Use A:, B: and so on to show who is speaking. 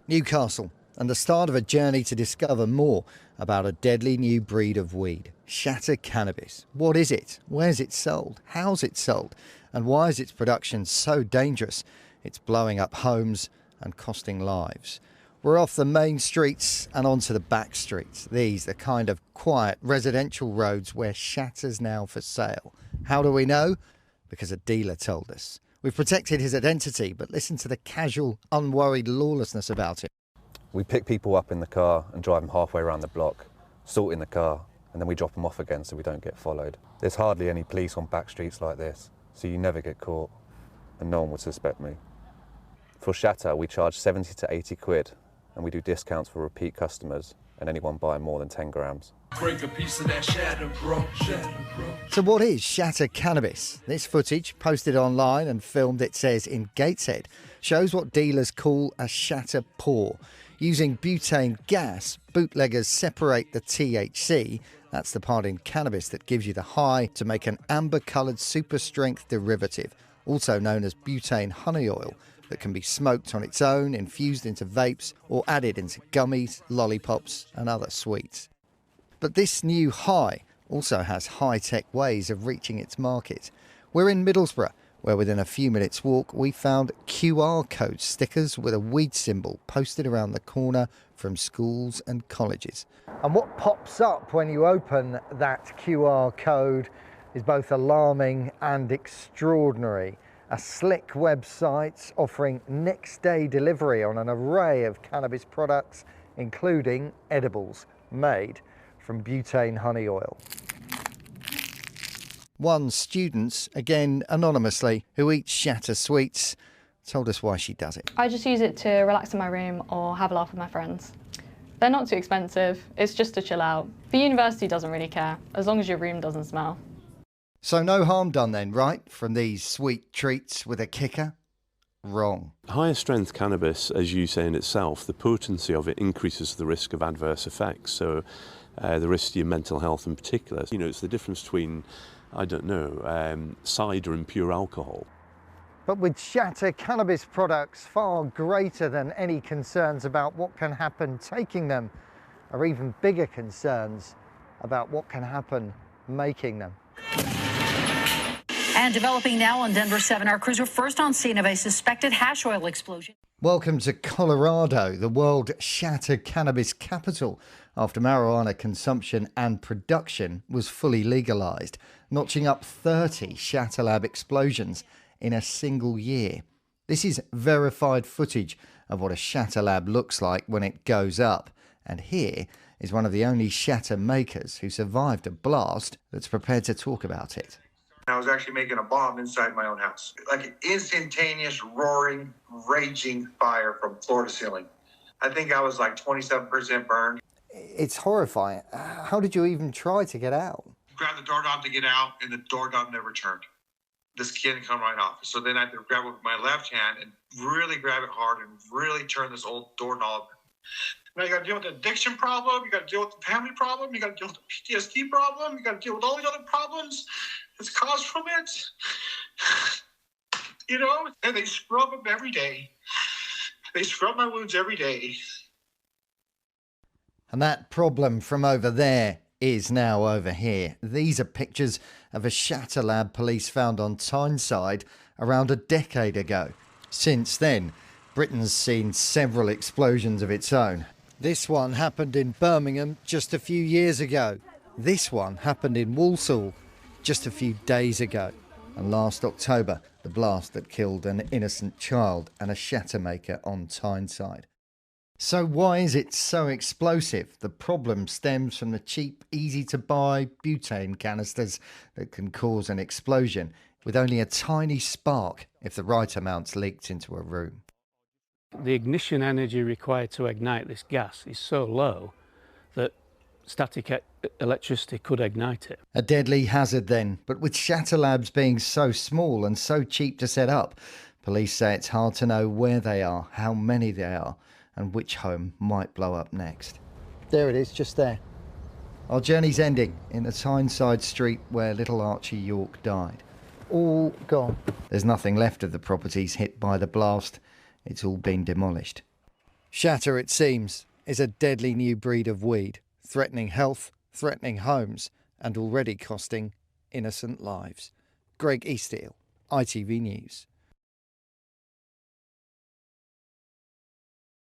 A: Newcastle, and the start of a journey to discover more about a deadly new breed of weed, shatter cannabis. What is it? Where's it sold? How's it sold? And why is its production so dangerous? It's blowing up homes and costing lives. We're off the main streets and onto the back streets. These, the kind of quiet residential roads where shatter's now for sale. How do we know? Because a dealer told us. We've protected his identity, but listen to the casual, unworried lawlessness about it.
B: We pick people up in the car and drive them halfway around the block, sort in the car, and then we drop them off again so we don't get followed. There's hardly any police on back streets like this, so you never get caught, and no one would suspect me. For shatter, we charge 70 to 80 quid, and we do discounts for repeat customers and anyone buying more than 10 grams.
C: Break a piece of that shatter, bro. Shatter, bro.
A: So what is shatter cannabis? This footage, posted online and filmed, it says, in Gateshead, shows what dealers call a shatter pour. Using butane gas, bootleggers separate the THC, that's the part in cannabis that gives you the high, to make an amber-coloured super-strength derivative, also known as butane honey oil, that can be smoked on its own, infused into vapes, or added into gummies, lollipops and other sweets. But this new high also has high-tech ways of reaching its market. We're in Middlesbrough, where within a few minutes' walk we found QR code stickers with a weed symbol posted around the corner from schools and colleges. And what pops up when you open that QR code is both alarming and extraordinary. A slick website offering next-day delivery on an array of cannabis products, including edibles made from butane honey oil. One student, again anonymously, who eats shatter sweets, told us why she does it.
D: I just use it to relax in my room or have a laugh with my friends. They're not too expensive, it's just to chill out. The university doesn't really care, as long as your room doesn't smell.
A: So no harm done then, right, from these sweet treats with a kicker? Wrong.
E: Higher strength cannabis, as you say in itself, the potency of it increases the risk of adverse effects. So the risk to your mental health in particular. You know, it's the difference between, I don't know, cider and pure alcohol.
A: But with shatter cannabis products far greater than any concerns about what can happen taking them, are even bigger concerns about what can happen making them.
F: And developing now on Denver 7, our crews were first on scene of a suspected hash oil explosion.
A: Welcome to Colorado, the world shatter cannabis capital, after marijuana consumption and production was fully legalised, notching up 30 shatter lab explosions in a single year. This is verified footage of what a shatter lab looks like when it goes up, and here is one of the only shatter makers who survived a blast that's prepared to talk about it.
G: I was actually making a bomb inside my own house. Like an instantaneous, roaring, raging fire from floor to ceiling. I think I was like 27% burned.
A: It's horrifying. How did you even try to get out?
G: Grabbed the doorknob to get out, and the doorknob never turned. The skin come right off. So then I had to grab it with my left hand and really grab it hard and really turn this old doorknob. Now you got to deal with the addiction problem, you got to deal with the family problem, you got to deal with the PTSD problem, you got to deal with all the other problems that's caused from it. You know, and they scrub them every day. They scrub my wounds every day.
A: And that problem from over there is now over here. These are pictures of a shatter lab police found on Tyneside around a decade ago. Since then, Britain's seen several explosions of its own. This one happened in Birmingham just a few years ago. This one happened in Walsall just a few days ago. And last October, the blast that killed an innocent child and a shatter maker on Tyneside. So why is it so explosive? The problem stems from the cheap, easy-to-buy butane canisters that can cause an explosion with only a tiny spark if the right amount's leaked into a room.
H: The ignition energy required to ignite this gas is so low that static electricity could ignite it.
A: A deadly hazard then, but with shatter labs being so small and so cheap to set up, police say it's hard to know where they are, how many they are, and which home might blow up next. There it is, just there. Our journey's ending in the Tyneside street where little Archie York died. All gone. There's nothing left of the properties hit by the blast. It's all been demolished. Shatter, it seems, is a deadly new breed of weed, threatening health, threatening homes, and already costing innocent lives. Gregg Easteal, ITV News.